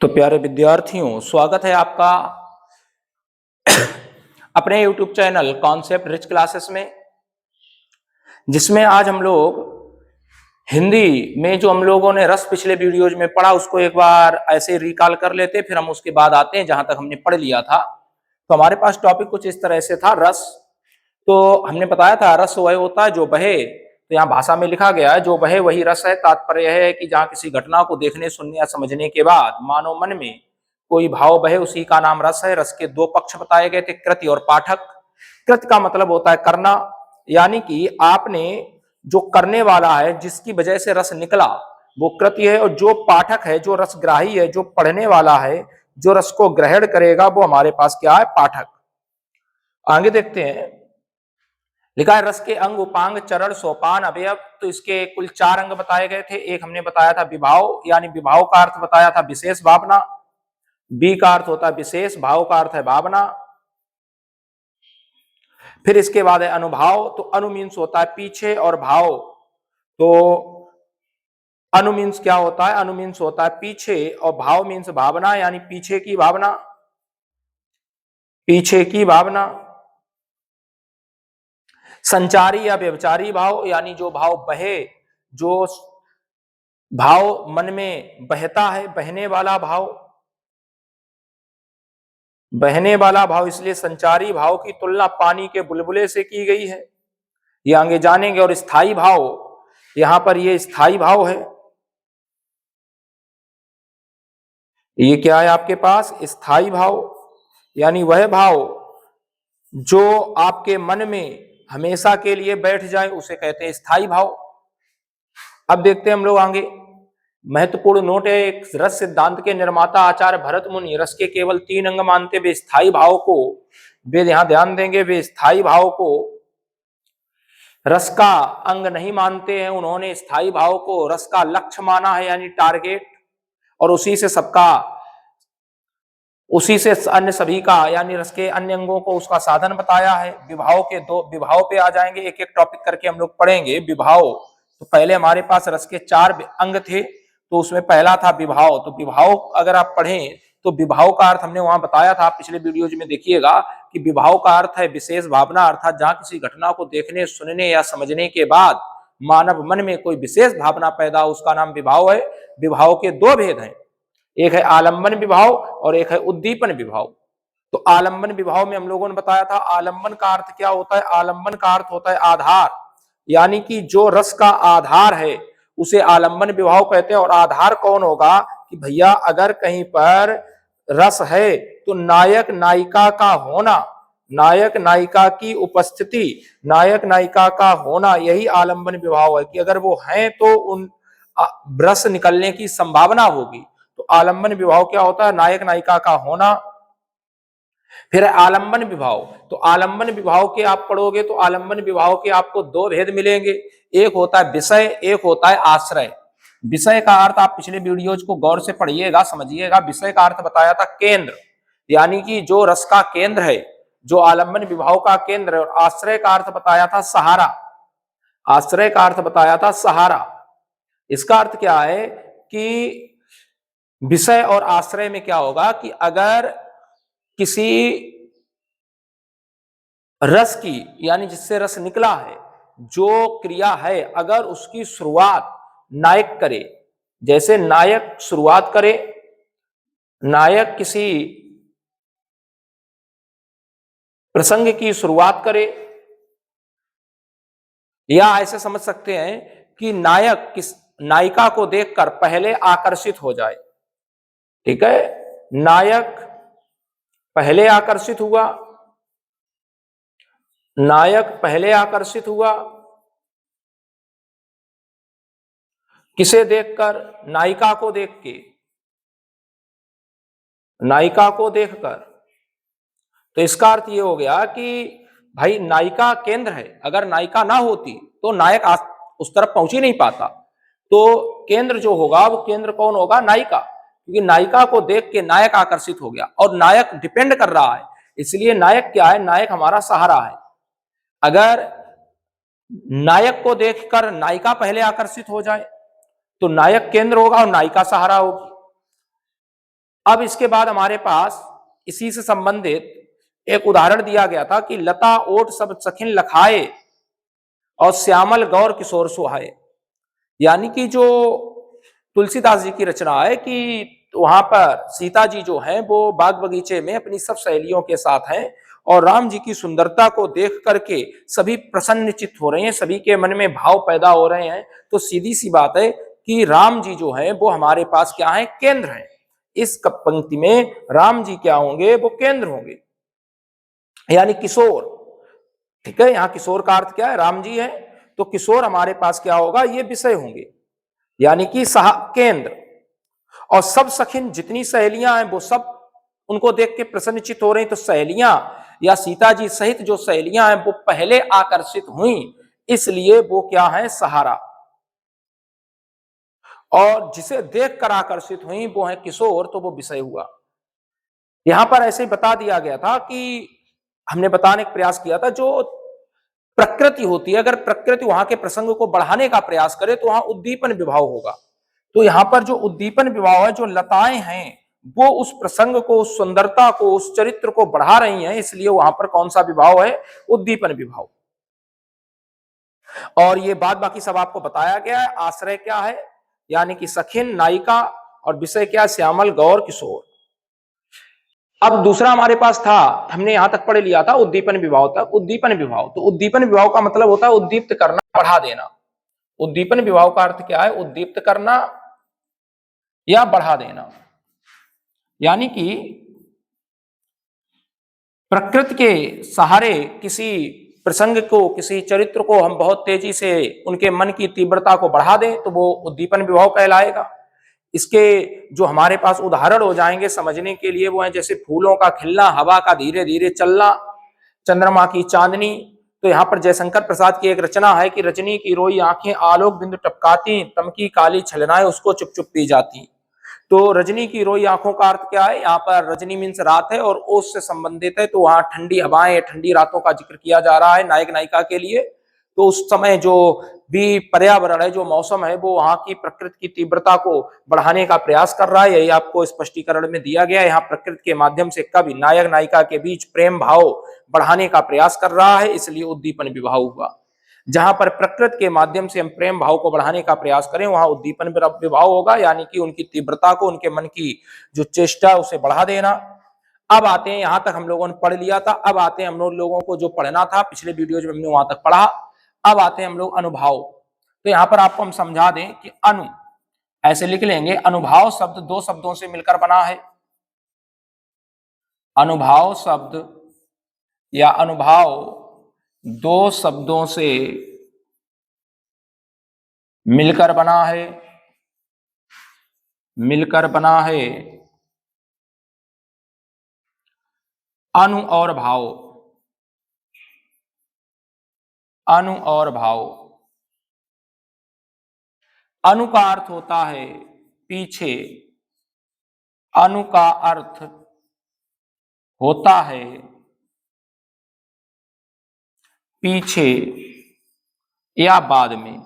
तो प्यारे विद्यार्थियों, स्वागत है आपका अपने YouTube channel concept rich classes में, जिसमें आज हम लोग हिंदी में जो हम लोगों ने रस पिछले वीडियोज में पढ़ा उसको एक बार ऐसे रिकॉल कर लेते, फिर हम उसके बाद आते हैं जहां तक हमने पढ़ लिया था। तो हमारे पास टॉपिक कुछ इस तरह से था, रस। तो हमने बताया था रस वह होता है जो बहे, तो यहाँ भाषा में लिखा गया है जो बहे वही रस है। तात्पर्य है कि जहाँ किसी घटना को देखने, सुनने या समझने के बाद मानव मन में कोई भाव बहे, उसी का नाम रस है। रस के दो पक्ष बताए गए थे, कृति और पाठक। कृत का मतलब होता है करना, यानी कि आपने जो करने वाला है, जिसकी वजह से रस निकला, वो कृति है। और जो पाठक है, जो रसग्राही है, जो पढ़ने वाला है, जो रस को ग्रहण करेगा, वो हमारे पास क्या है? पाठक। आगे देखते हैं, लिखा है रस के अंग, उपांग, चरण, सोपान, अवयव। तो इसके कुल 4 अंग बताए गए थे। एक हमने बताया था विभाव, यानी विभाव का अर्थ बताया था विशेष भावना। बी का अर्थ होता है विशेष, भाव का अर्थ है भावना। फिर इसके बाद है अनुभाव। तो अनु मीन्स होता है पीछे, और भाव, तो अनु मीन्स क्या होता है? अनु मीन्स होता है पीछे, और भाव मीन्स भावना, यानी पीछे की भावना, पीछे की भावना। संचारी या व्यभिचारी भाव, यानी जो भाव बहे, जो भाव मन में बहता है, बहने वाला भाव, बहने वाला भाव। इसलिए संचारी भाव की तुलना पानी के बुलबुले से की गई है, ये आगे जानेंगे। और स्थायी भाव, यहां पर ये स्थायी भाव है। ये क्या है आपके पास? स्थायी भाव, यानी वह भाव जो आपके मन में हमेशा के लिए बैठ जाए, उसे कहते हैं स्थायी भाव। अब देखते हैं हम लोग आगे। महत्वपूर्ण नोट है, एक रस सिद्धांत के निर्माता आचार्य भरत मुनि रस के केवल 3 अंग मानते। वे स्थायी भाव को, वे यहां ध्यान देंगे, वे स्थायी भाव को रस का अंग नहीं मानते हैं। उन्होंने स्थायी भाव को रस का लक्ष्य माना है, यानी टारगेट, और उसी से सबका, उसी से अन्य सभी का, यानी रस के अन्य अंगों को उसका साधन बताया है। विभाव के दो, विभाव पे आ जाएंगे, एक एक टॉपिक करके हम लोग पढ़ेंगे। विभाव, तो पहले हमारे पास रस के 4 अंग थे, तो उसमें पहला था विभाव। तो विभाव अगर आप पढ़ें तो विभाव का अर्थ हमने वहां बताया था, पिछले वीडियोज में देखिएगा कि विभाव का अर्थ है विशेष भावना, अर्थात जहां किसी घटना को देखने, सुनने या समझने के बाद मानव मन में कोई विशेष भावना पैदा, उसका नाम विभाव है। विभाव के 2 भेद हैं, एक है आलंबन विभाव और एक है उद्दीपन विभाव। तो आलंबन विभाव में हम लोगों ने बताया था, आलंबन का अर्थ क्या होता है? आलंबन का अर्थ होता है आधार, यानी कि जो रस का आधार है उसे आलंबन विभाव कहते हैं। और आधार कौन होगा? कि भैया अगर कहीं पर रस है तो नायक नायिका का होना, नायक नायिका की उपस्थिति, नायक नायिका का होना, यही आलंबन विभाव है। कि अगर वो हैं तो उन रस निकलने की संभावना होगी। तो आलंबन विभाव क्या होता है? नायक नायिका का होना। फिर आलंबन विभाव, तो आलंबन विभाव के आप पढ़ोगे तो आलंबन विभाव के आपको 2 भेद मिलेंगे, एक होता है विषय, एक होता है आश्रय। विषय का अर्थ आप पिछले वीडियोज को गौर से पढ़िएगा, समझिएगा। विषय का अर्थ बताया था केंद्र, यानी कि जो रस का केंद्र है, जो आलंबन विभाव का केंद्र है। और आश्रय का अर्थ बताया था सहारा, आश्रय का अर्थ बताया था सहारा। इसका अर्थ क्या है कि विषय और आश्रय में क्या होगा कि अगर किसी रस की, यानी जिससे रस निकला है, जो क्रिया है, अगर उसकी शुरुआत नायक करे, जैसे नायक शुरुआत करे, नायक किसी प्रसंग की शुरुआत करे, या ऐसे समझ सकते हैं कि नायक किस नायिका को देखकर पहले आकर्षित हो जाए। ठीक है, नायक पहले आकर्षित हुआ, नायक पहले आकर्षित हुआ, किसे देखकर? नायिका को देख के, नायिका को देखकर। तो इसका अर्थ ये हो गया कि भाई नायिका केंद्र है, अगर नायिका ना होती तो नायक उस तरफ पहुंच ही नहीं पाता। तो केंद्र जो होगा, वो केंद्र कौन होगा? नायिका, क्योंकि नायिका को देख के नायक आकर्षित हो गया, और नायक डिपेंड कर रहा है। इसलिए नायक क्या है? नायक हमारा सहारा है। अगर नायक को देखकर नायिका पहले आकर्षित हो जाए तो नायक केंद्र होगा और नायिका सहारा होगी। अब इसके बाद हमारे पास इसी से संबंधित एक उदाहरण दिया गया था कि लता ओट सब सखिन लखाए और श्यामल गौर किशोर सुहाए। यानी कि जो तुलसीदास जी की रचना है कि वहां पर सीता जी जो है वो बाग बगीचे में अपनी सब सहेलियों के साथ हैं और राम जी की सुंदरता को देख करके सभी प्रसन्नचित्त हो रहे हैं, सभी के मन में भाव पैदा हो रहे हैं। तो सीधी सी बात है कि राम जी जो है वो हमारे पास क्या है, केंद्र है। इस पंक्ति में राम जी क्या होंगे, वो केंद्र होंगे, यानी किशोर। ठीक है, यहाँ किशोर का अर्थ क्या है, राम जी है, तो किशोर हमारे पास क्या होगा, ये विषय होंगे, यानी कि सहा केंद्र। और सब सखिन, जितनी सहेलियां हैं वो सब उनको देख के प्रसन्नचित हो रही। तो सहेलियां या सीता जी सहित जो सहेलियां हैं वो पहले आकर्षित हुई, इसलिए वो क्या है, सहारा। और जिसे देख कर आकर्षित हुई वो है किशोर, तो वो विषय हुआ। यहां पर ऐसे ही बता दिया गया था कि हमने बताने का प्रयास किया था, जो प्रकृति होती है, अगर प्रकृति वहां के प्रसंग को बढ़ाने का प्रयास करे तो वहां उद्दीपन विभाव होगा। तो यहां पर जो उद्दीपन विभाव है, जो लताएं हैं वो उस प्रसंग को, उस सुंदरता को, उस चरित्र को बढ़ा रही हैं, इसलिए वहां पर कौन सा विभाव है, उद्दीपन विभाव। और ये बात बाकी सब आपको बताया गया है। आश्रय क्या है, यानी कि सखिन, नायिका, और विषय क्या, श्यामल गौर किशोर। अब दूसरा हमारे पास था, हमने यहां तक पढ़ लिया था उद्दीपन विभाव तक। उद्दीपन विभाव, तो उद्दीपन विभाव का मतलब होता है उद्दीप्त करना, बढ़ा देना। उद्दीपन विभाव का अर्थ क्या है, उद्दीप्त करना या बढ़ा देना। यानी कि प्रकृति के सहारे किसी प्रसंग को, किसी चरित्र को हम बहुत तेजी से उनके मन की तीव्रता को बढ़ा दें तो वो उद्दीपन विभाव कहलाएगा। इसके जो हमारे पास उदाहरण हो जाएंगे समझने के लिए, वो है जैसे फूलों का खिलना, हवा का धीरे धीरे चलना, चंद्रमा की चांदनी। तो यहाँ पर जयशंकर प्रसाद की एक रचना है कि रजनी की रोई आंखें आलोक बिंदु टपकाती, तमकी काली छलनाएं उसको चुप चुप पी जाती। तो रजनी की रोई आंखों का अर्थ क्या है, यहाँ पर रजनी मीन्स रात है और ओस से संबंधित है, तो वहां ठंडी हवाएं, ठंडी रातों का जिक्र किया जा रहा है नायक नायिका के लिए। तो उस समय जो भी पर्यावरण है, जो मौसम है, वो वहां की प्रकृति की तीव्रता को बढ़ाने का प्रयास कर रहा है। यही आपको स्पष्टीकरण में दिया गया है। यहाँ प्रकृति के माध्यम से कवि नायक नायिका के बीच प्रेम भाव बढ़ाने का प्रयास कर रहा है, इसलिए उद्दीपन विभाव हुआ। जहां पर प्रकृति के माध्यम से हम प्रेम भाव को बढ़ाने का प्रयास करें, वहां उद्दीपन विभाव होगा, यानी कि उनकी तीव्रता को, उनके मन की जो चेष्टा उसे बढ़ा देना। अब आते हैं, यहां तक हम लोगों ने पढ़ लिया था। अब आते हैं हम लोगों को जो पढ़ना था पिछले वीडियो में हमने वहां तक पढ़ा। अब आते हैं हम लोग अनुभाव। तो यहां पर आपको हम समझा दें कि अनु ऐसे लिख लेंगे, अनुभाव शब्द दो शब्दों से मिलकर बना है। अनुभाव शब्द या अनुभाव दो शब्दों से मिलकर बना है, मिलकर बना है। अनु और भाव, अनु और भाव। अनु का अर्थ होता है पीछे, अनु का अर्थ होता है पीछे या बाद में,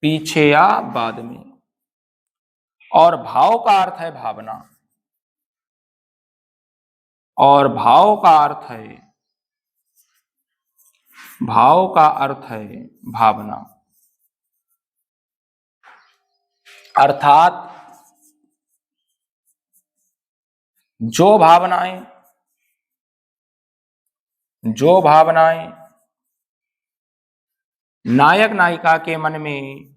पीछे या बाद में। और भाव का अर्थ है भावना, और भाव का अर्थ है, भाव का अर्थ है भावना। अर्थात जो भावनाएं, जो भावनाएं नायक नायिका के मन में,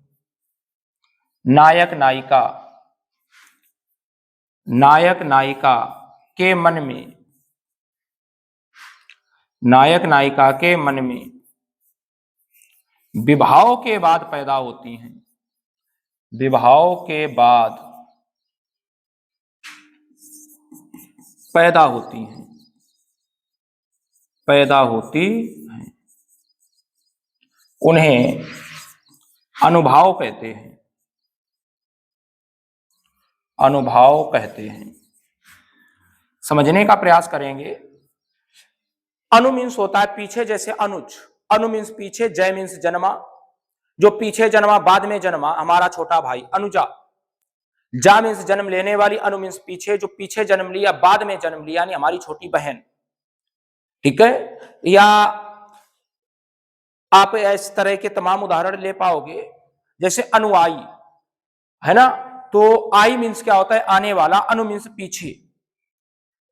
नायक नायिका, नायक नायिका के मन में, नायक नायिका के मन में विवाह के बाद पैदा होती हैं, विवाह के बाद पैदा होती हैं, पैदा होती हैं, उन्हें अनुभाव कहते हैं, अनुभाव कहते हैं। समझने का प्रयास करेंगे। अनु मीन्स होता है पीछे, जैसे अनुज, अनु मीन्स पीछे, जय मीन्स जन्मा, जो पीछे जन्मा, बाद में जन्मा, हमारा छोटा भाई अनुजा। जा मीन्स जन्म लेने वाली, अनु मीन्स पीछे, जो पीछे जन्म लिया, बाद में जन्म लिया, यानी हमारी छोटी बहन। ठीक है, या आप इस तरह के तमाम उदाहरण ले पाओगे, जैसे अनुयायी है ना, तो आई मीन्स क्या होता है, आने वाला, अनु मीन्स पीछे,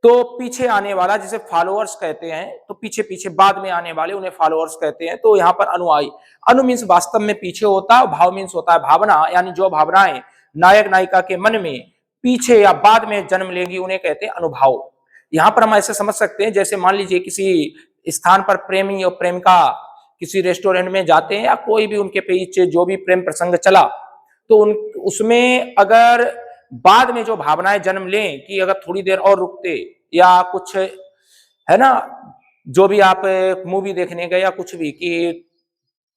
तो पीछे आने वाला जिसे फॉलोअर्स कहते हैं, तो पीछे पीछे बाद में आने वाले उन्हें फॉलोअर्स कहते हैं। तो यहाँ पर अनुयायी, अनु मीन्स वास्तव में पीछे होता है, भाव मीन्स होता है भावना, यानी जो भावनाएं नायक नायिका के मन में पीछे या बाद में जन्म लेंगी उन्हें कहते हैं अनुभाव। यहाँ पर हम ऐसे समझ सकते हैं, जैसे मान लीजिए किसी स्थान पर प्रेमी और प्रेमिका किसी रेस्टोरेंट में जाते हैं, या कोई भी उनके पीछे जो भी प्रेम प्रसंग चला, तो उसमें अगर बाद में जो भावनाएं जन्म लें कि अगर थोड़ी देर और रुकते, या कुछ है ना, जो भी आप मूवी देखने गए या कुछ भी, कि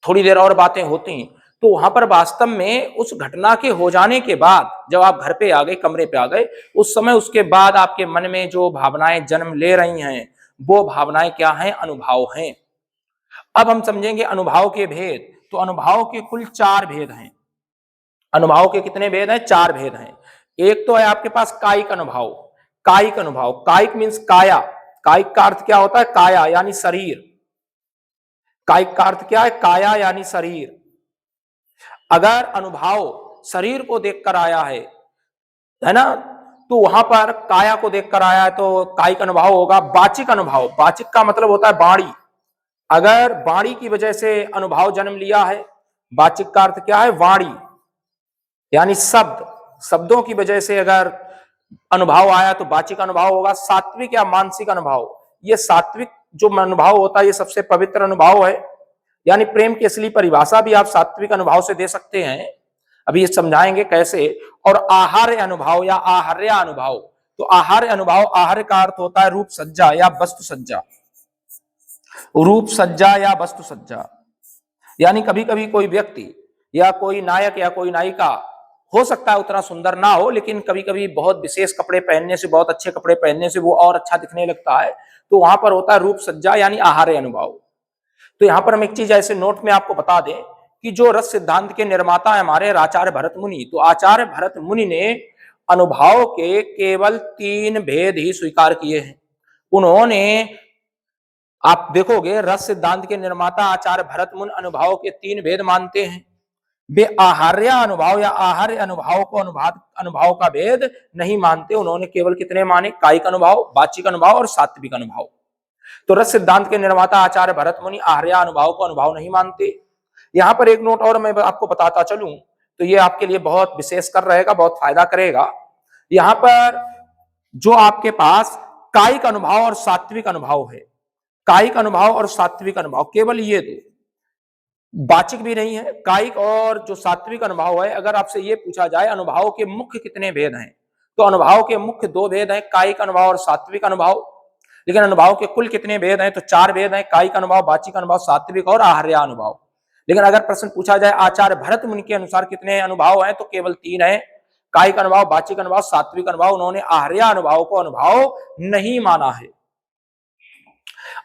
थोड़ी देर और बातें होती, तो वहां पर वास्तव में उस घटना के हो जाने के बाद जब आप घर पे आ गए, कमरे पे आ गए, उस समय उसके बाद आपके मन में जो भावनाएं जन्म ले रही हैं, वो भावनाएं क्या हैं, अनुभाव हैं। अब हम समझेंगे अनुभाव के भेद। तो अनुभाव के कुल 4 भेद हैं। अनुभाव के कितने भेद हैं, 4 भेद हैं। एक तो है आपके पास कायिक अनुभाव। कायिक अनुभाव, कायिक मीन्स काया, कायिक का अर्थ क्या होता है, काया यानी शरीर। कायिक का अर्थ क्या है, काया यानी शरीर। अगर अनुभाव शरीर को देखकर आया है ना, तो वहां पर काया को देखकर आया है, तो कायिक अनुभाव होगा। वाचिक अनुभाव, वाचिक का मतलब होता है वाणी। अगर वाणी की वजह से अनुभाव जन्म लिया है, वाचिक का अर्थ क्या है, वाणी यानी शब्द, शब्दों की वजह से अगर अनुभव आया तो वाचिक अनुभव होगा। सात्विक या मानसिक अनुभव, ये सात्विक जो अनुभव होता है ये सबसे पवित्र अनुभव है, यानी प्रेम की असली परिभाषा भी आप सात्विक अनुभव से दे सकते हैं, अभी ये समझाएंगे कैसे। और आहार्य अनुभव या आहार्य अनुभव, तो आहार्य अनुभव, आहार्य का अर्थ होता है रूप सज्जा या वस्तु सज्जा, रूप सज्जा या वस्तु सज्जा, यानी कभी कभी कोई व्यक्ति या कोई नायक या कोई नायिका हो सकता है उतना सुंदर ना हो, लेकिन कभी कभी बहुत विशेष कपड़े पहनने से, बहुत अच्छे कपड़े पहनने से वो और अच्छा दिखने लगता है, तो वहां पर होता है रूप सज्जा यानी आहार्य अनुभव। तो यहाँ पर हम एक चीज ऐसे नोट में आपको बता दें कि जो रस सिद्धांत के निर्माता है हमारे आचार्य भरत मुनि, तो आचार्य भरत मुनि ने अनुभाव के केवल 3 भेद ही स्वीकार किए हैं। उन्होंने, आप देखोगे रस सिद्धांत के निर्माता आचार्य भरत मुनि अनुभाव के 3 भेद मानते हैं। वे आहार्य अनुभव या आहार्य अनुभव को अनुभव का भेद नहीं मानते। उन्होंने केवल कितने माने, कायिक अनुभव, वाचिक अनुभव और सात्विक अनुभव। तो रस सिद्धांत के निर्माता आचार्य भरत मुनि आहार्य अनुभव को अनुभव नहीं मानते। यहां पर एक नोट और मैं आपको बताता चलूं, तो ये आपके लिए बहुत विशेष कर रहेगा, बहुत फायदा करेगा। यहां पर जो आपके पास कायिक अनुभव और सात्विक अनुभव है, कायिक अनुभव और सात्विक अनुभव, केवल ये दो, वाचिक भी नहीं है, कायिक और जो सात्विक अनुभव है। अगर आपसे ये पूछा जाए अनुभव के मुख्य कितने भेद हैं, तो अनुभव के मुख्य 2 भेद हैं, कायिक अनुभव और सात्विक अनुभव। लेकिन अनुभव के कुल कितने भेद हैं, तो 4 भेद हैं, कायिक अनुभव, वाचिक अनुभव, सात्विक और आहार्य अनुभव। लेकिन अगर प्रश्न पूछा जाए आचार्य भरत मुनि के अनुसार कितने अनुभव हैं, तो केवल 3 है, कायिक अनुभव, वाचिक अनुभव, सात्विक अनुभव। उन्होंने आहार्य अनुभव को अनुभव नहीं माना है।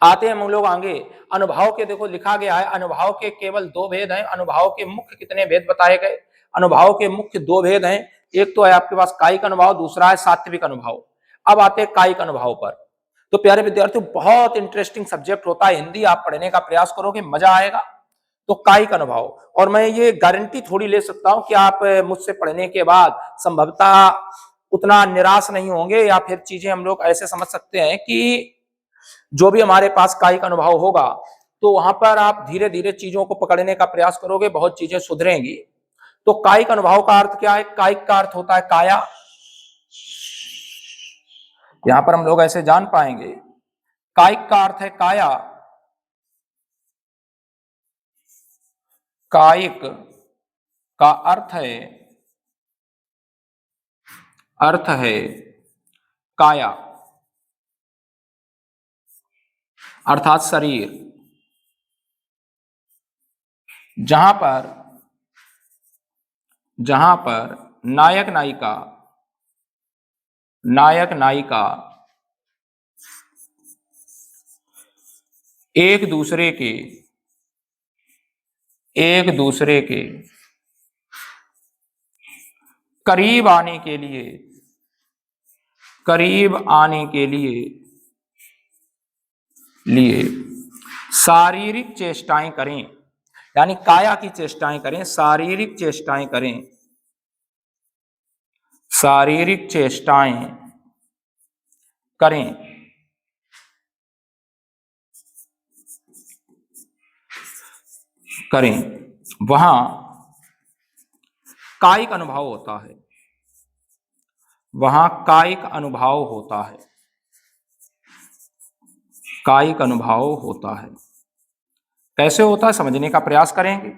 आते हैं हम लोग आगे, अनुभव के देखो लिखा गया है, अनुभव के केवल 2 भेद हैं। अनुभव के मुख्य कितने भेद बताए गए, अनुभव के मुख्य 2 भेद हैं। एक तो है आपके पास कायिक अनुभव, दूसरा है सात्विक अनुभव। अब आते हैं कायिक अनुभव पर। तो प्यारे विद्यार्थियों, बहुत इंटरेस्टिंग सब्जेक्ट होता है, हिंदी आप पढ़ने का प्रयास करोगे मजा आएगा। तो कायिक अनुभव, और मैं ये गारंटी थोड़ी ले सकता हूं कि आप मुझसे पढ़ने के बाद संभवतः उतना निराश नहीं होंगे, या फिर चीजें हम लोग ऐसे समझ सकते हैं कि जो भी हमारे पास कायिक अनुभव होगा, तो वहां पर आप धीरे धीरे चीजों को पकड़ने का प्रयास करोगे, बहुत चीजें सुधरेंगी। तो कायिक अनुभव का अर्थ क्या है, कायिक का अर्थ होता है काया। यहां पर हम लोग ऐसे जान पाएंगे, कायिक का अर्थ है काया, कायिक का अर्थ है काया अर्थात शरीर। जहां पर नायक नायिका एक दूसरे के करीब आने के लिए, करीब आने के लिए शारीरिक चेष्टाएं करें, यानी काया की चेष्टाएं करें, शारीरिक चेष्टाएं करें, शारीरिक चेष्टाएं करें, करें, वहां कायिक अनुभव होता है, वहां कायिक अनुभव होता है, कायिक अनुभव होता है। कैसे होता है समझने का प्रयास करेंगे।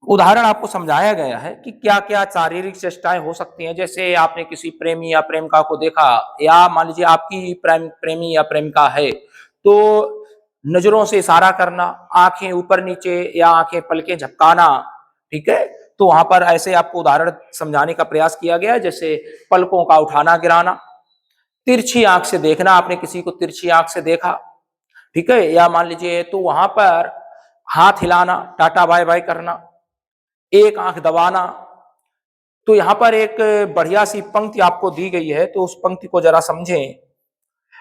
उदाहरण आपको समझाया गया है कि क्या क्या शारीरिक चेष्टाएं हो सकती हैं। जैसे आपने किसी प्रेमी या प्रेमिका को देखा, या मान लीजिए आपकी प्रेमी या प्रेमिका है, तो नजरों से इशारा करना, आंखें ऊपर नीचे या आंखें पलकें झपकाना, ठीक है। तो वहां पर ऐसे आपको उदाहरण समझाने का प्रयास किया गया है, जैसे पलकों का उठाना गिराना, तिरछी आंख से देखना, आपने किसी को तिरछी आंख से देखा, ठीक है, या मान लीजिए तो वहां पर हाथ हिलाना, टाटा बाय बाय करना, एक आंख दबाना। तो यहां पर एक बढ़िया सी पंक्ति आपको दी गई है, तो उस पंक्ति को जरा समझें।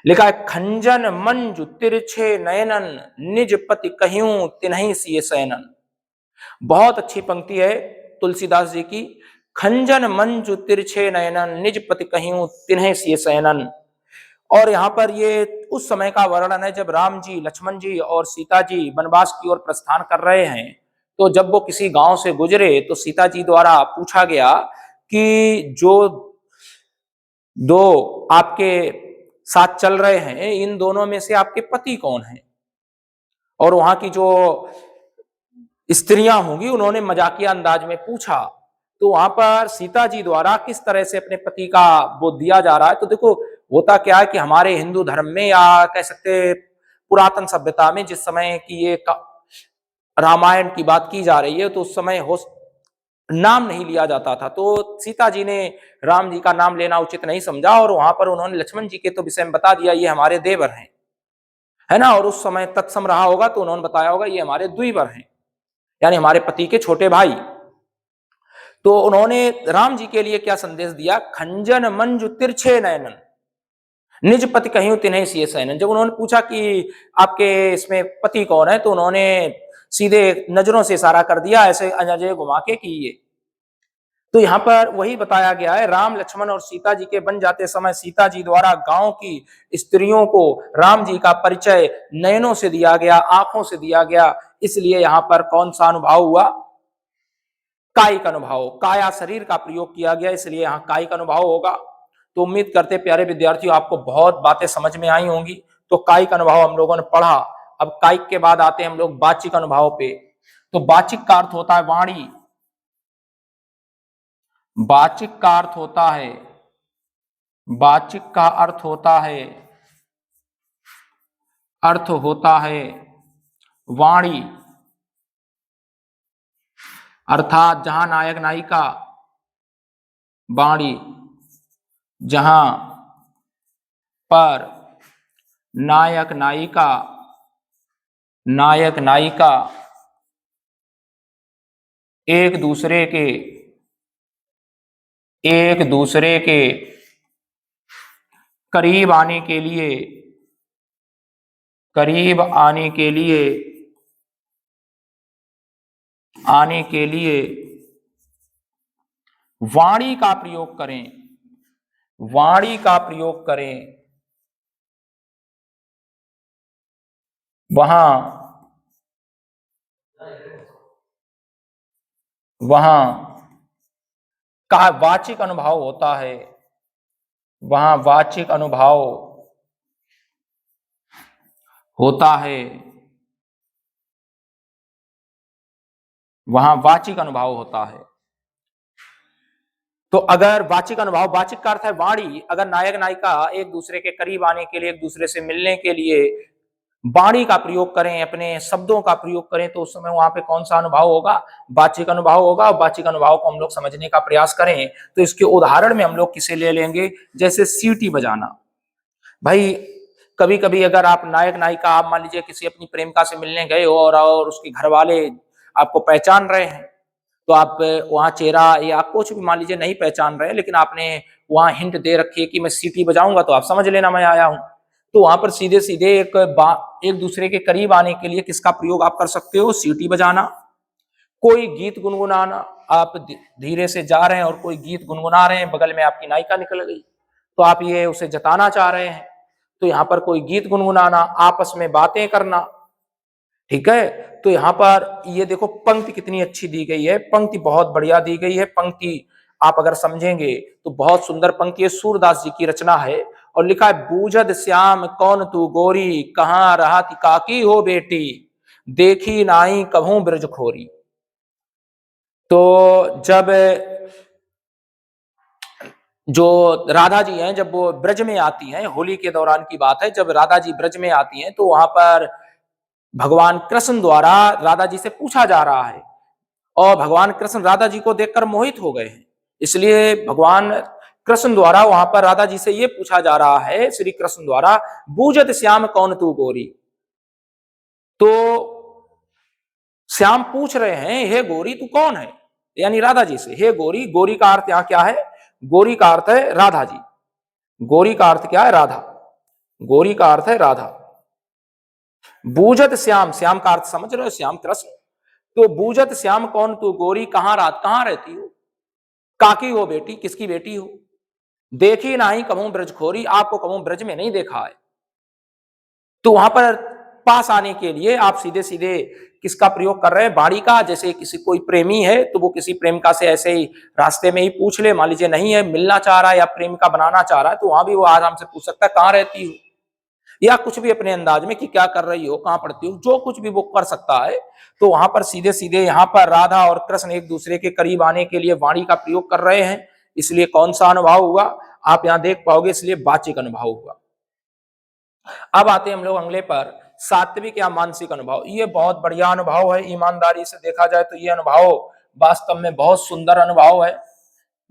लिखा है, खंजन मंजु तिरछे नयनन, निज पति कह्यूं तिन्हि सिय सैनन। बहुत अच्छी पंक्ति है तुलसीदास जी की। खंजन मंजु तिरछे नयनन, निज पति कह्यूं तिन्हि सिय सैनन। और यहाँ पर ये उस समय का वर्णन है जब राम जी, लक्ष्मण जी और सीता जी वनवास की ओर प्रस्थान कर रहे हैं। तो जब वो किसी गांव से गुजरे तो सीता जी द्वारा पूछा गया कि जो दो आपके साथ चल रहे हैं, इन दोनों में से आपके पति कौन है। और वहां की जो स्त्रियां होंगी उन्होंने मजाकिया अंदाज में पूछा। तो वहां पर सीता जी द्वारा किस तरह से अपने पति का वो दिया जा रहा है। तो देखो होता क्या है कि हमारे हिंदू धर्म में, या कह सकते पुरातन सभ्यता में, जिस समय की ये रामायण की बात की जा रही है, तो उस समय हो नाम नहीं लिया जाता था। तो सीता जी ने राम जी का नाम लेना उचित नहीं समझा, और वहां पर उन्होंने लक्ष्मण जी के तो विषय में बता दिया, ये हमारे देवर हैं, है ना। और उस समय तत्सम रहा होगा तो उन्होंने बताया होगा ये हमारे द्विवर हैं, यानी हमारे पति के छोटे भाई। तो उन्होंने राम जी के लिए क्या संदेश दिया, खंजन मंजु तिरछे नयनन, निज पति कह्यूं तिन्हि सिय सैनन। जब उन्होंने पूछा कि आपके इसमें पति कौन है, तो उन्होंने सीधे नजरों से इशारा कर दिया, ऐसे अजय घुमा के कि ये। तो यहां पर वही बताया गया है, राम लक्ष्मण और सीता जी के बन जाते समय सीता जी द्वारा गांव की स्त्रियों को राम जी का परिचय नयनों से दिया गया, आंखों से दिया गया। इसलिए यहां पर कौन सा अनुभव हुआ, कायिक अनुभव, काया शरीर का प्रयोग किया गया, इसलिए यहाँ कायिक अनुभव होगा। तो उम्मीद करते प्यारे विद्यार्थियों आपको बहुत बातें समझ में आई होंगी। तो कायिक अनुभव हम लोगों ने पढ़ा। अब कायिक के बाद आते हैं हम लोग वाचिक अनुभव पे। तो वाचिक का अर्थ होता है वाणी, वाचिक का अर्थ होता है, वाचिक का अर्थ होता है, अर्थ होता है वाणी, अर्थात जहां नायक नायिका, वाणी जहां पर नायक नायिका, नायक नायिका एक दूसरे के, एक दूसरे के करीब आने के लिए, करीब आने के लिए, आने के लिए वाणी का प्रयोग करें, वाणी का प्रयोग करें, वहां, वहां का वाचिक अनुभव होता है, वहां वाचिक अनुभव होता है, वहां वाचिक अनुभव होता है। तो अगर वाचिक अनुभव, वाचिक का अर्थ है वाणी, अगर नायक नायिका एक दूसरे के करीब आने के लिए, एक दूसरे से मिलने के लिए वाणी का प्रयोग करें, अपने शब्दों का प्रयोग करें, तो उस समय वहां पे कौन सा अनुभव होगा, वाचिक अनुभव होगा। वाचिक अनुभव को हम लोग समझने का प्रयास करें तो इसके उदाहरण में हम लोग किसे ले लेंगे, जैसे सीटी बजाना। भाई कभी कभी अगर आप नायक नायिका, आप मान लीजिए किसी अपनी प्रेमिका से मिलने गए हो और उसके घर वाले आपको पहचान रहे हैं, तो आप वहां चेहरा या कुछ भी मान लीजिए नहीं पहचान रहे, लेकिन आपने वहां हिंट दे रखी है कि मैं सीटी बजाऊंगा तो आप समझ लेना मैं आया हूं। तो वहां पर सीधे सीधे एक दूसरे के करीब आने के लिए किसका प्रयोग आप कर सकते हो, सीटी बजाना। कोई गीत गुनगुनाना, आप धीरे से जा रहे हैं और कोई गीत गुनगुना रहे हैं, बगल में आपकी नायिका निकल गई तो आप ये उसे जताना चाह रहे हैं, तो यहाँ पर कोई गीत गुनगुनाना, आपस में बातें करना, ठीक है। तो यहाँ पर ये देखो पंक्ति कितनी अच्छी दी गई है, पंक्ति बहुत बढ़िया दी गई है। पंक्ति आप अगर समझेंगे तो बहुत सुंदर पंक्ति है, सूरदास जी की रचना है। और लिखा है, बूझद श्याम कौन तू गोरी, कहाँ रहती काकी हो बेटी, देखी नाई कभू ब्रज खोरी। तो जब जो राधा जी हैं, जब वो ब्रज में आती हैं, होली के दौरान की बात है, जब राधा जी ब्रज में आती हैं तो वहां पर भगवान कृष्ण द्वारा राधा जी से पूछा जा रहा है और भगवान कृष्ण राधा जी को देखकर मोहित हो गए हैं। इसलिए भगवान कृष्ण द्वारा वहां पर राधा जी से यह पूछा जा रहा है, श्री कृष्ण द्वारा, बूझत श्याम कौन तू गोरी। तो श्याम पूछ रहे हैं, हे गोरी तू कौन है, यानी राधा जी से, हे गोरी। गोरी का अर्थ यहां क्या है, गोरी का अर्थ है राधा जी। गोरी का अर्थ क्या है, राधा। गोरी का अर्थ है राधा। बूझत श्याम, श्याम का अर्थ समझ रहे हो, श्याम कृष्ण। तो बूझत श्याम कौन तू गोरी, कहां रात, कहां रहती हो, काकी हो बेटी, किसकी बेटी हो, देखी नहीं कभू ब्रज खोरी, आपको कभू ब्रज में नहीं देखा है। तो वहां पर पास आने के लिए आप सीधे सीधे किसका प्रयोग कर रहे हैं, बाड़ी का। जैसे किसी कोई प्रेमी है तो वो किसी प्रेमिका से ऐसे ही रास्ते में ही पूछ ले, मान लीजिए नहीं है, मिलना चाह रहा है या प्रेमिका बनाना चाह रहा है, तो वहां भी वो आराम से पूछ सकता है कहां रहती हो, या कुछ भी अपने अंदाज में कि क्या कर रही हो, कहां पढ़ती हो, जो कुछ भी वो कर सकता है। तो वहां पर सीधे सीधे यहाँ पर राधा और कृष्ण एक दूसरे के करीब आने के लिए वाणी का प्रयोग कर रहे हैं, इसलिए कौन सा अनुभव हुआ आप यहां देख पाओगे, इसलिए वाचिक अनुभव हुआ। अब आते हैं हम लोग अगले पर, सात्विक या मानसिक अनुभव। ये बहुत बढ़िया अनुभव है, ईमानदारी से देखा जाए तो ये अनुभव वास्तव में बहुत सुंदर अनुभव है।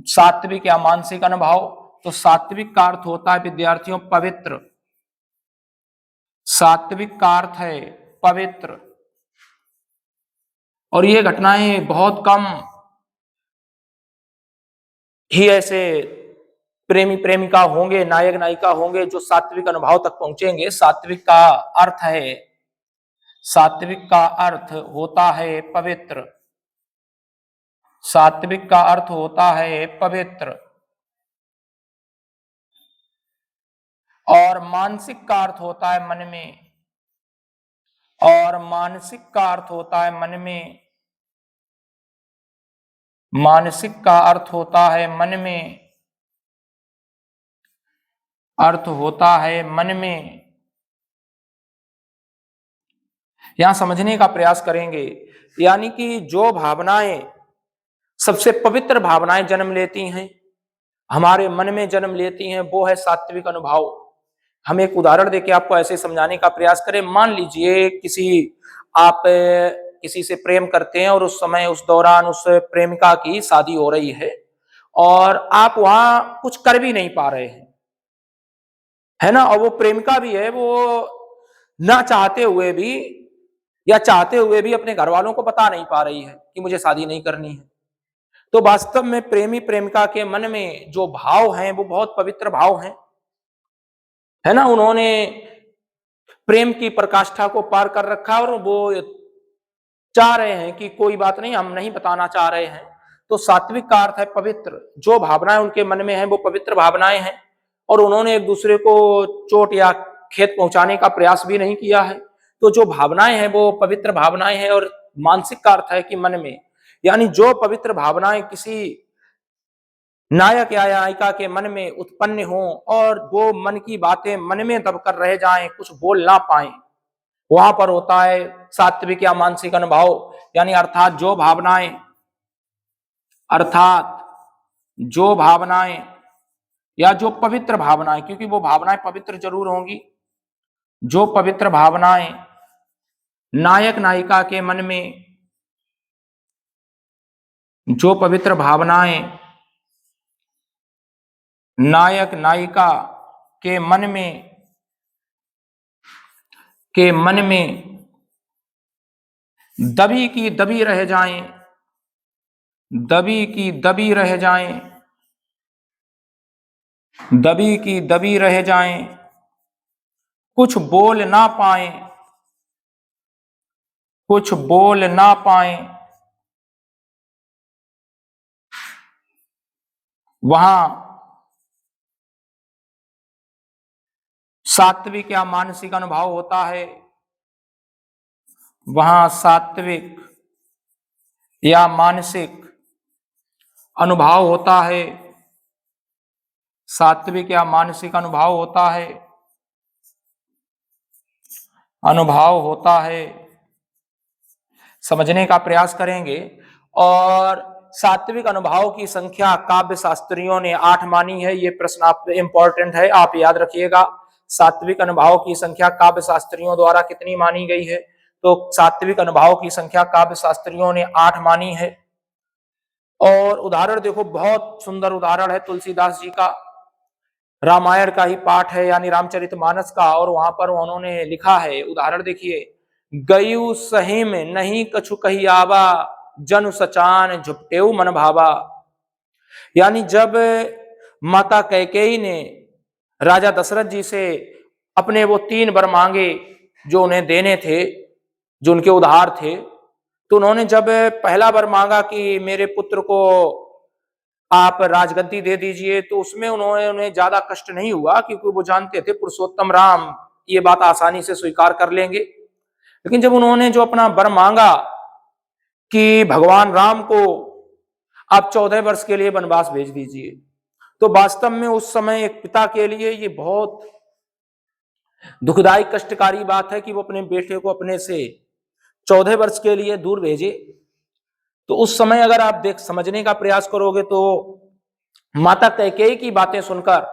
सात्विक या मानसिक अनुभव, तो सात्विक का अर्थ होता है विद्यार्थियों पवित्र। सात्विक का अर्थ है पवित्र, और ये घटनाएं बहुत कम ही ऐसे प्रेमी प्रेमिका होंगे, नायक नायिका होंगे जो सात्विक अनुभव तक पहुंचेंगे। सात्विक का अर्थ है, सात्विक का अर्थ होता है पवित्र। सात्विक का अर्थ होता है पवित्र। और मानसिक का अर्थ होता है मन में, और मानसिक का अर्थ होता है मन में, मानसिक का अर्थ होता है मन में, अर्थ होता है मन में। यहां समझने का प्रयास करेंगे, यानी कि जो भावनाएं सबसे पवित्र भावनाएं जन्म लेती हैं, हमारे मन में जन्म लेती हैं, वो है सात्विक अनुभव। हम एक उदाहरण देके आपको ऐसे समझाने का प्रयास करें। मान लीजिए आप किसी से प्रेम करते हैं और उस समय उस दौरान उस प्रेमिका की शादी हो रही है और आप वहां कुछ कर भी नहीं पा रहे हैं, है ना, और वो प्रेमिका भी है, वो ना चाहते हुए भी या चाहते हुए भी अपने घर वालों को बता नहीं पा रही है कि मुझे शादी नहीं करनी है। तो वास्तव में प्रेमी प्रेमिका के मन में जो भाव हैं वो बहुत पवित्र भाव हैं, है ना। उन्होंने प्रेम की प्रकाष्ठा को पार कर रखा और वो चाह रहे हैं कि कोई बात नहीं, हम नहीं बताना चाह रहे हैं। तो सात्विक का अर्थ है पवित्र। जो भावनाएं उनके मन में हैं वो पवित्र भावनाएं हैं और उन्होंने एक दूसरे को चोट या खेत पहुंचाने का प्रयास भी नहीं किया है। तो जो भावनाएं हैं वो पवित्र भावनाएं हैं। और मानसिक का अर्थ है कि मन में, यानी जो पवित्र भावनाएं किसी नायक या नायिका के मन में उत्पन्न हो और वो मन की बातें मन में दबकर रह जाएं, कुछ बोल ना पाए, वहां पर होता है सात्विक या मानसिक अनुभव। यानी अर्थात जो भावनाएं या जो पवित्र भावनाएं, क्योंकि वो भावनाएं पवित्र जरूर होंगी, जो पवित्र भावनाएं नायक नायिका के मन में, जो पवित्र भावनाएं नायक नायिका के मन में दबी की दबी रह जाएं, दबी की दबी रह जाएं, दबी की दबी रह जाएं, कुछ बोल ना पाए, कुछ बोल ना पाए, वहां सात्विक या मानसिक अनुभव होता है, वहां सात्विक या मानसिक अनुभव होता है, सात्विक या मानसिक अनुभव होता है, अनुभव होता है। समझने का प्रयास करेंगे। और सात्विक अनुभव की संख्या काव्य शास्त्रियों ने 8 मानी है। ये प्रश्न आप इंपॉर्टेंट है, आप याद रखिएगा। सात्विक अनुभव की संख्या काव्य शास्त्रियों द्वारा कितनी मानी गई है? तो सात्विक अनुभव की संख्या काव्य शास्त्रियों ने 8 मानी है। और उदाहरण देखो, बहुत सुंदर उदाहरण है तुलसीदास जी का। रामायण का ही पाठ है, यानी रामचरितमानस का, और वहां पर उन्होंने लिखा है, उदाहरण देखिए, गयु सहिम नहीं कछु कही आवा, जनु सचान झुपटेऊ मन भावा। यानी जब माता कैकेयी ने राजा दशरथ जी से अपने वो 3 वर मांगे जो उन्हें देने थे, जो उनके उधार थे, तो उन्होंने जब पहला वर मांगा कि मेरे पुत्र को आप राजगद्दी दे दीजिए, तो उसमें उन्हें ज्यादा कष्ट नहीं हुआ, क्योंकि वो जानते थे पुरुषोत्तम राम ये बात आसानी से स्वीकार कर लेंगे। लेकिन जब उन्होंने जो अपना वर मांगा कि भगवान राम को आप 14 वर्ष के लिए वनवास भेज दीजिए, तो वास्तव में उस समय एक पिता के लिए ये बहुत दुखदायी कष्टकारी बात है कि वो अपने बेटे को अपने से 14 वर्ष के लिए दूर भेजे। तो उस समय अगर आप समझने का प्रयास करोगे, तो माता कैकेयी की बातें सुनकर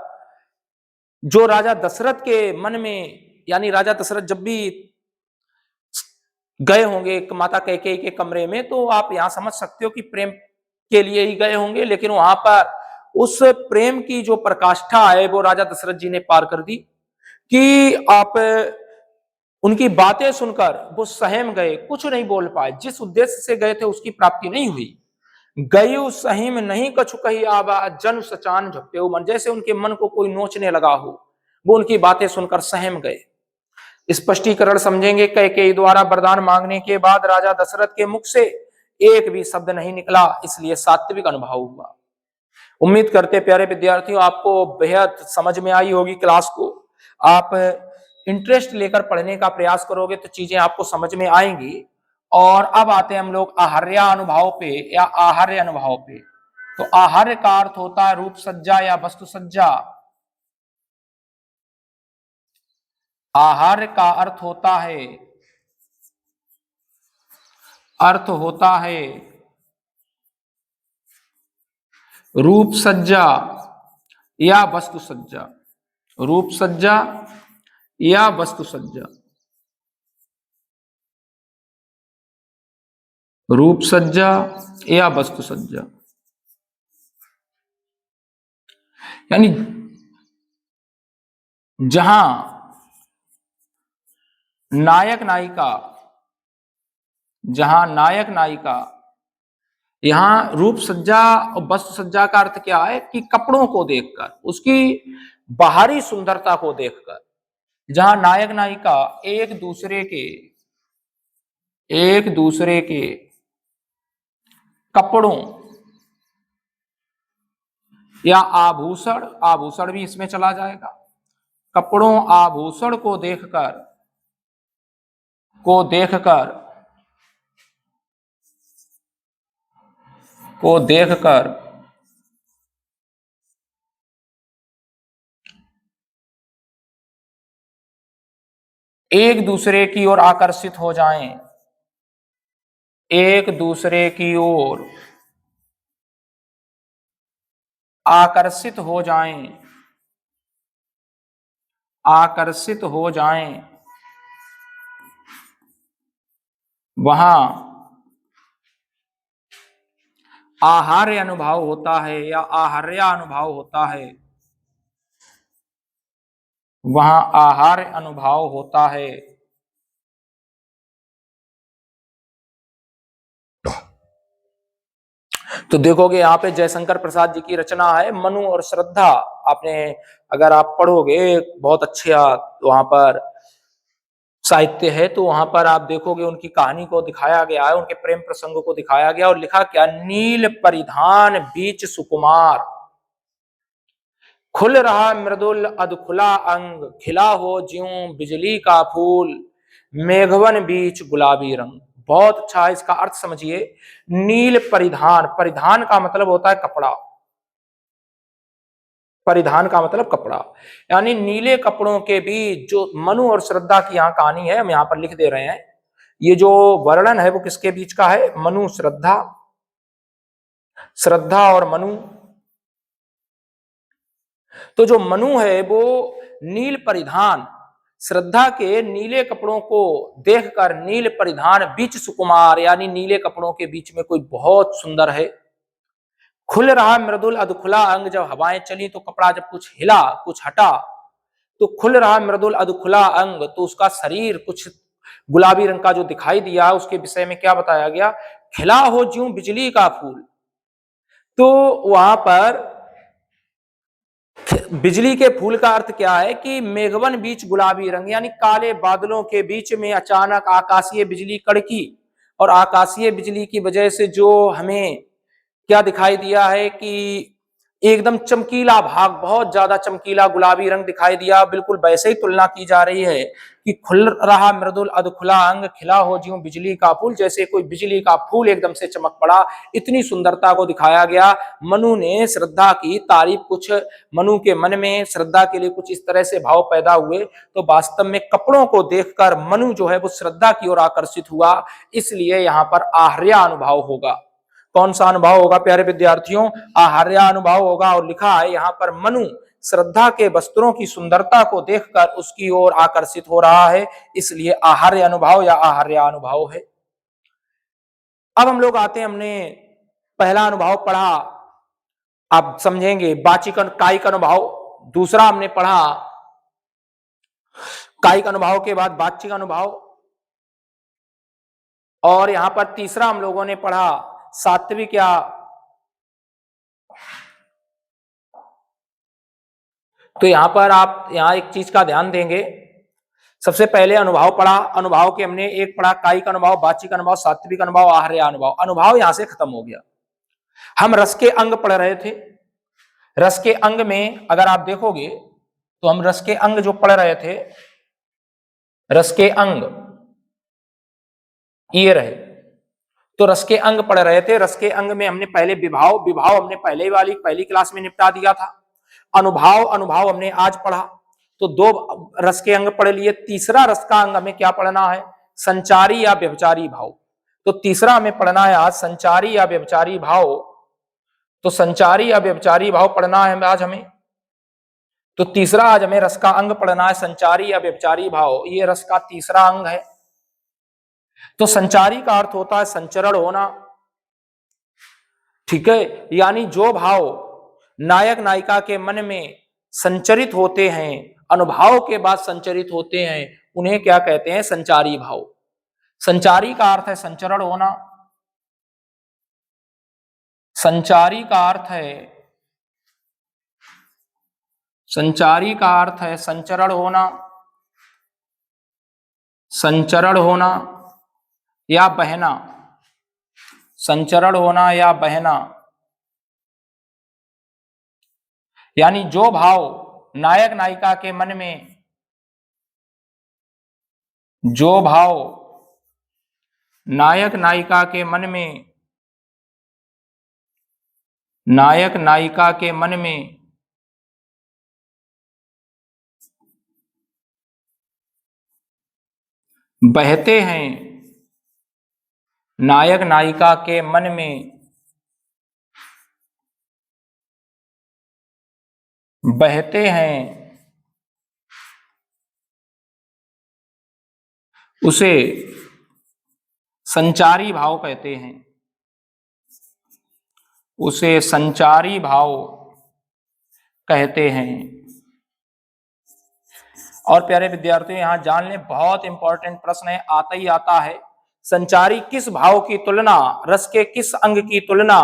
जो राजा दशरथ के मन में, यानी राजा दशरथ जब भी गए होंगे माता कैकेयी के कमरे में, तो आप यहां समझ सकते हो कि प्रेम के लिए ही गए होंगे, लेकिन वहां पर उस प्रेम की जो प्रकाष्ठा है वो राजा दशरथ जी ने पार कर दी कि आप उनकी बातें सुनकर वो सहम गए, कुछ नहीं बोल पाए। जिस उद्देश्य से गए थे उसकी प्राप्ति नहीं हुई। गयु सहिम नहीं कछु कही आवा, जन सचान झपटे मन। जैसे उनके मन को कोई नोचने लगा हो, वो उनकी बातें सुनकर सहम गए। स्पष्टीकरण समझेंगे। कैकेयी द्वारा वरदान मांगने के बाद राजा दशरथ के मुख से एक भी शब्द नहीं निकला, इसलिए सात्विक अनुभव हुआ। उम्मीद करते प्यारे विद्यार्थियों आपको बेहद समझ में आई होगी क्लास को। आप इंटरेस्ट लेकर पढ़ने का प्रयास करोगे तो चीजें आपको समझ में आएंगी। और अब आते हैं हम लोग आहार्य अनुभव पे या आहार्य अनुभव पे। तो आहार्य का अर्थ होता है रूप सज्जा या वस्तु सज्जा। आहार्य का अर्थ होता है रूप सज्जा या वस्तु सज्जा, रूप सज्जा या वस्तु सज्जा, रूप सज्जा या वस्तु सज्जा। यानी जहां नायक नायिका, जहां नायक नायिका, यहां रूप सज्जा और वस्तु सज्जा का अर्थ क्या है कि कपड़ों को देखकर, उसकी बाहरी सुंदरता को देखकर, जहां नायक नायिका एक दूसरे के कपड़ों या आभूषण, आभूषण भी इसमें चला जाएगा, कपड़ों आभूषण को देखकर एक दूसरे की ओर आकर्षित हो जाएं, एक दूसरे की ओर आकर्षित हो जाएं, आकर्षित हो जाएं, वहां आहार्य अनुभव होता है या आहार्य अनुभव होता है, वहां आहार्य अनुभव होता है। तो देखोगे यहाँ पे जयशंकर प्रसाद जी की रचना है मनु और श्रद्धा। आपने अगर आप पढ़ोगे बहुत अच्छा वहां पर साहित्य है, तो वहां पर आप देखोगे उनकी कहानी को दिखाया गया है, उनके प्रेम प्रसंगों को दिखाया गया और लिखा क्या, नील परिधान बीच सुकुमार, खुल रहा मृदुल अधखुला अंग, खिला हो ज्यों बिजली का फूल, मेघवन बीच गुलाबी रंग। बहुत अच्छा है, इसका अर्थ समझिए। नील परिधान, परिधान का मतलब होता है कपड़ा, परिधान का मतलब कपड़ा, यानी नीले कपड़ों के बीच जो मनु और श्रद्धा की यहाँ कहानी है, हम यहाँ पर लिख दे रहे हैं। ये जो वर्णन है वो किसके बीच का है, मनु श्रद्धा, श्रद्धा और मनु। तो जो मनु है वो नील परिधान, श्रद्धा के नीले कपड़ों को देखकर नील परिधान बीच सुकुमार, यानी नीले कपड़ों के बीच में कोई बहुत सुंदर है। खुल रहा मृदुल अधखुला अंग, जब हवाएं चली तो कपड़ा जब कुछ हिला कुछ हटा, तो खुल रहा मृदुल अधखुला अंग, तो उसका शरीर कुछ गुलाबी रंग का जो दिखाई दिया, उसके विषय में क्या बताया गया, खिला हो ज्यों बिजली का फूल। तो वहां पर बिजली के फूल का अर्थ क्या है कि मेघवन बीच गुलाबी रंग, यानी काले बादलों के बीच में अचानक आकाशीय बिजली कड़की, और आकाशीय बिजली की वजह से जो हमें क्या दिखाई दिया है कि एकदम चमकीला भाग, बहुत ज्यादा चमकीला गुलाबी रंग दिखाई दिया। बिल्कुल वैसे ही तुलना की जा रही है कि खुल रहा मृदुल अधखुला अंग, खिला हो ज्यों बिजली का फूल, जैसे कोई बिजली का फूल एकदम से चमक पड़ा, इतनी सुंदरता को दिखाया गया। मनु ने श्रद्धा की तारीफ, कुछ मनु के मन में श्रद्धा के लिए कुछ इस तरह से भाव पैदा हुए, तो वास्तव में कपड़ों को देखकर मनु जो है वो श्रद्धा की ओर आकर्षित हुआ, इसलिए यहाँ पर आहार्य अनुभव होगा। कौन सा अनुभव होगा प्यारे विद्यार्थियों, आहार्य अनुभव होगा। और लिखा है यहाँ पर मनु श्रद्धा के वस्त्रों की सुंदरता को देखकर उसकी ओर आकर्षित हो रहा है, इसलिए आहार्य अनुभव या आहार्य अनुभव है। अब हम लोग आते हैं, हमने पहला अनुभव पढ़ा, आप समझेंगे वाचिक कायिक अनुभव, दूसरा हमने पढ़ा कायिक अनुभव के बाद वाचिक अनुभव, और यहां पर तीसरा हम लोगों ने पढ़ा सात्विक या, तो यहां पर आप यहां एक चीज का ध्यान देंगे, सबसे पहले अनुभव पढ़ा, अनुभव के हमने एक पढ़ा कायिक अनुभव, वाचिक अनुभव, सात्विक अनुभव, आहार्य अनुभव। अनुभव यहां से खत्म हो गया। हम रस के अंग पढ़ रहे थे। रस के अंग में अगर आप देखोगे तो हम रस के अंग जो पढ़ रहे थे, रस के अंग ये रहे, तो रस के अंग पढ़ रहे थे। रस के अंग में हमने पहले विभाव, विभाव हमने पहली क्लास में निपटा दिया था। अनुभाव, अनुभाव हमने आज पढ़ा, तो दो रस के अंग पढ़ लिए। तीसरा रस का अंग हमें क्या पढ़ना है, संचारी या व्यभिचारी भाव। तो तीसरा हमें पढ़ना है आज संचारी या व्यभिचारी भाव। तो संचारी या व्यभिचारी भाव पढ़ना है आज हमें। तो तीसरा आज हमें रस का अंग पढ़ना है संचारी या व्यभिचारी भाव, ये रस का तीसरा अंग है। तो संचारी का अर्थ होता है संचरण होना, ठीक है, यानी जो भाव नायक नायिका के मन में संचरित होते हैं, अनुभव के बाद संचरित होते हैं, उन्हें क्या कहते हैं, संचारी भाव। संचारी का अर्थ है संचरण होना, संचारी का अर्थ है, संचारी का अर्थ है संचरण होना, संचरण होना या बहना, संचरण होना या बहना, यानी जो भाव नायक नायिका के मन में, जो भाव नायक नायिका के मन में, नायक नायिका के मन में बहते हैं, नायक नायिका के मन में बहते हैं, उसे संचारी भाव कहते हैं, उसे संचारी भाव कहते हैं। और प्यारे विद्यार्थियों यहां जान लें, बहुत इंपॉर्टेंट प्रश्न है, आता ही आता है। संचारी किस भाव की तुलना, रस के किस अंग की तुलना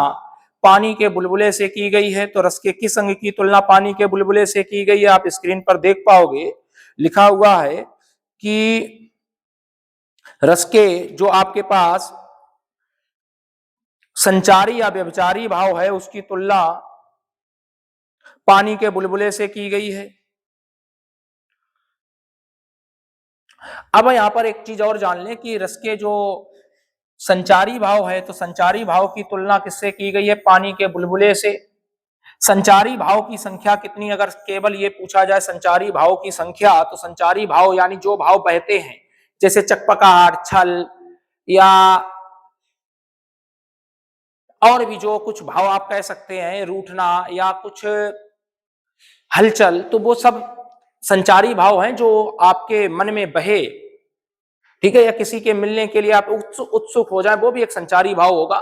पानी के बुलबुले से की गई है। तो रस के किस अंग की तुलना पानी के बुलबुले से की गई है? आप स्क्रीन पर देख पाओगे, लिखा हुआ है कि रस के जो आपके पास संचारी या व्यभिचारी भाव है उसकी तुलना पानी के बुलबुले से की गई है। अब यहां पर एक चीज और जान लें कि रस के जो संचारी भाव है, तो संचारी भाव की तुलना किससे की गई है? पानी के बुलबुले से। संचारी भाव की संख्या कितनी, अगर केवल ये पूछा जाए संचारी भाव की संख्या, तो संचारी भाव यानी जो भाव बहते हैं, जैसे चकपकाहट, छल या और भी जो कुछ भाव आप कह सकते हैं, रूठना या कुछ हलचल, तो वो सब संचारी भाव हैं जो आपके मन में बहे, ठीक है, या किसी के मिलने के लिए आप उत्सुक हो जाए, वो भी एक संचारी भाव होगा।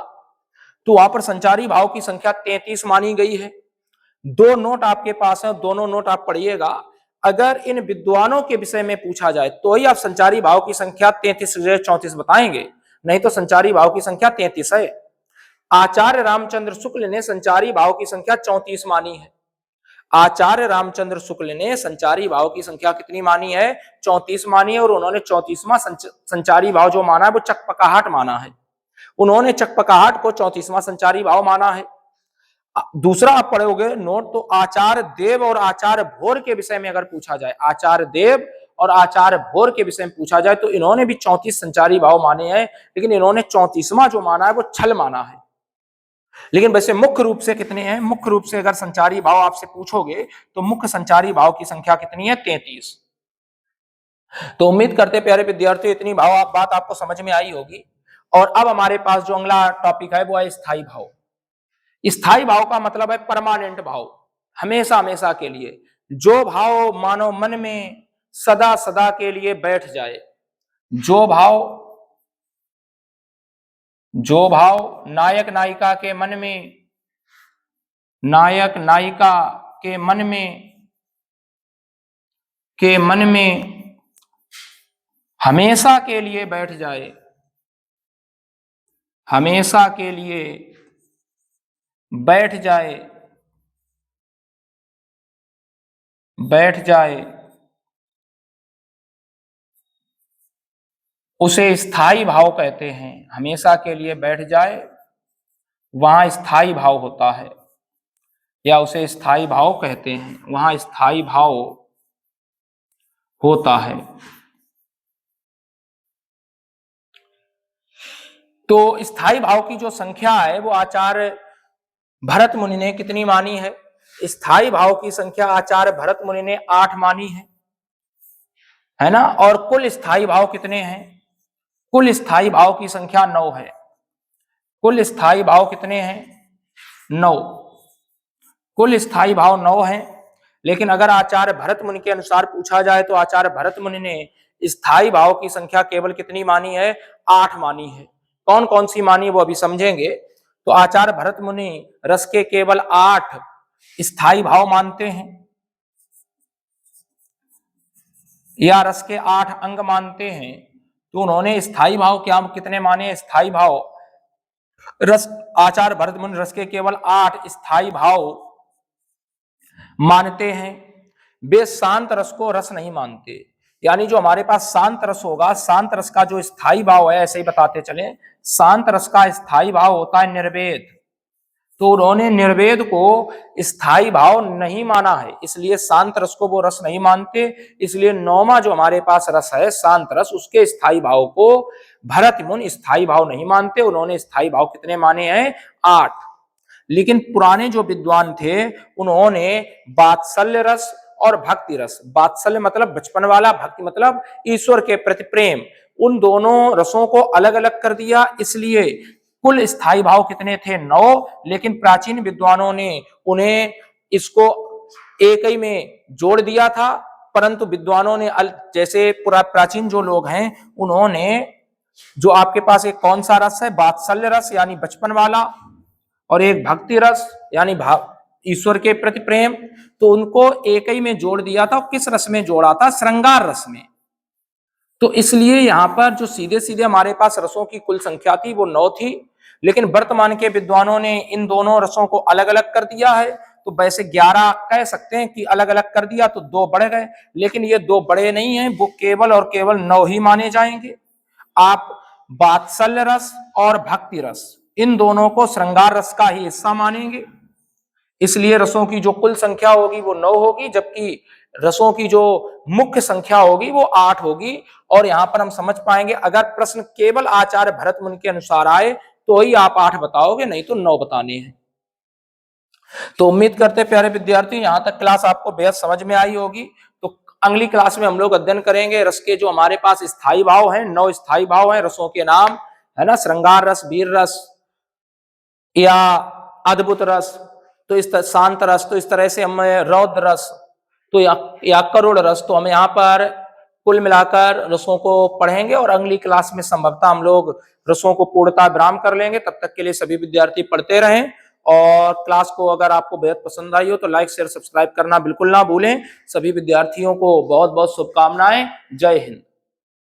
तो वहां पर संचारी भाव की संख्या 33 मानी गई है। दो नोट आपके पास है, दोनों नोट आप पढ़िएगा। अगर इन विद्वानों के विषय में पूछा जाए तो ही आप संचारी भाव की संख्या 33 से 34 बताएंगे, नहीं तो संचारी भाव की संख्या 33 है। आचार्य रामचंद्र शुक्ल ने संचारी भाव की संख्या 34 मानी है। आचार्य रामचंद्र शुक्ल ने संचारी भाव की संख्या कितनी मानी है? 34 मानी है। और उन्होंने 34वां संचारी भाव जो माना है वो चकपकाहट माना है। उन्होंने चकपकाहट को 34वां संचारी भाव माना है। दूसरा आप पढ़ोगे नोट, तो आचार्य देव और आचार्य भोर के विषय में अगर पूछा जाए, आचार्य देव और आचार्य भोर के विषय में पूछा जाए, तो इन्होंने भी 34 संचारी भाव माने हैं, लेकिन इन्होंने 34वां जो माना है वो छल माना है। लेकिन वैसे मुख्य रूप से कितने हैं? मुख्य रूप से अगर संचारी भाव आपसे पूछोगे तो मुख्य संचारी भाव की संख्या कितनी है? 33। तो उम्मीद करते प्यारे विद्यार्थियों इतनी बात आपको समझ में आई होगी। और अब हमारे पास जो अगला टॉपिक है वो है स्थायी भाव। स्थायी भाव का मतलब है परमानेंट भाव, हमेशा हमेशा के लिए, जो भाव मानव मन में सदा सदा के लिए बैठ जाए। जो भाव नायक नायिका के मन में, नायक नायिका के मन में हमेशा के लिए बैठ जाए, हमेशा के लिए बैठ जाए, उसे स्थायी भाव कहते हैं। हमेशा के लिए बैठ जाए, वहां स्थायी भाव होता है, या उसे स्थायी भाव कहते हैं, वहां स्थायी भाव होता है। तो स्थायी भाव की जो संख्या है वो आचार्य भरत मुनि ने कितनी मानी है? स्थायी भाव की संख्या आचार्य भरत मुनि ने 8 मानी है ना। और कुल स्थायी भाव कितने हैं? कुल स्थायी भाव की संख्या 9 है। कुल स्थायी भाव कितने हैं? 9। कुल स्थायी भाव 9 है। लेकिन अगर आचार्य भरत मुनि के अनुसार पूछा जाए तो आचार्य भरत मुनि ने स्थायी भाव की संख्या केवल कितनी मानी है? 8 मानी है। कौन कौन सी मानी वो अभी समझेंगे। तो आचार्य भरत मुनि रस के केवल 8 स्थायी भाव मानते हैं, या रस के 8 अंग मानते हैं। तो उन्होंने स्थायी भाव क्या कितने माने? स्थायी भाव रस, आचार्य भरत मुनि रस के केवल 8 स्थायी भाव मानते हैं। वे शांत रस को रस नहीं मानते। यानी जो हमारे पास शांत रस होगा, शांत रस का जो स्थायी भाव है, ऐसे ही बताते चले, शांत रस का स्थायी भाव होता है निर्वेद। तो उन्होंने निर्वेद को स्थायी भाव नहीं माना है, इसलिए शांत रस को वो रस नहीं मानते। इसलिए 9वां जो हमारे पास रस है शांत रस, उसके स्थायी भाव को भरत मुनि स्थायी भाव नहीं मानते। उन्होंने स्थायी भाव कितने माने हैं? 8। लेकिन पुराने जो विद्वान थे उन्होंने वात्सल्य रस और भक्ति रस, वात्सल्य मतलब बचपन वाला, भक्ति मतलब ईश्वर के प्रति प्रेम, उन दोनों रसों को अलग अलग कर दिया। इसलिए कुल स्थायी भाव कितने थे? 9। लेकिन प्राचीन विद्वानों ने उन्हें इसको एक ही में जोड़ दिया था। परंतु विद्वानों ने जैसे प्राचीन जो लोग हैं उन्होंने जो आपके पास एक कौन सा रस है? वात्सल्य रस यानी बचपन वाला, और एक भक्ति रस यानी ईश्वर के प्रति प्रेम, तो उनको एक ही में जोड़ दिया था। किस रस में जोड़ा था? श्रृंगार रस में। तो इसलिए यहां पर जो सीधे सीधे हमारे पास रसों की कुल संख्या थी वो 9 थी। लेकिन वर्तमान के विद्वानों ने इन दोनों रसों को अलग अलग कर दिया है। तो वैसे 11 कह सकते हैं कि अलग अलग कर दिया तो 2 बढ़ गए, लेकिन ये 2 बड़े नहीं हैं, वो केवल और केवल 9 ही माने जाएंगे। आप वात्सल्य रस और भक्ति रस इन दोनों को श्रृंगार रस का ही हिस्सा मानेंगे, इसलिए रसों की जो कुल संख्या होगी वो 9 होगी, जबकि रसों की जो मुख्य संख्या होगी वो 8 होगी। और यहां पर हम समझ पाएंगे अगर प्रश्न केवल आचार्य भरत मुनि के अनुसार आए तो ही आप 8 बताओगे, नहीं तो 9 बताने हैं। तो उम्मीद करते हैं प्यारे विद्यार्थी यहां तक क्लास आपको बेहद समझ में आई होगी। तो अगली क्लास में हम लोग अध्ययन करेंगे रस के जो हमारे पास स्थायी भाव हैं, 9 स्थायी भाव हैं रसों के नाम, है ना, श्रृंगार रस, वीर रस या अद्भुत रस, तो इस तरह शांत रस, तो इस तरह से हम रौद्र रस, तो या करुण रस। तो हम यहाँ पर कुल मिलाकर रसों को पढ़ेंगे और अगली क्लास में संभवतः हम लोग रसों को पूर्णतः विराम कर लेंगे। तब तक के लिए सभी विद्यार्थी पढ़ते रहें, और क्लास को अगर आपको बेहद पसंद आई हो तो लाइक शेयर सब्सक्राइब करना बिल्कुल ना भूलें। सभी विद्यार्थियों को बहुत बहुत शुभकामनाएं। जय हिंद।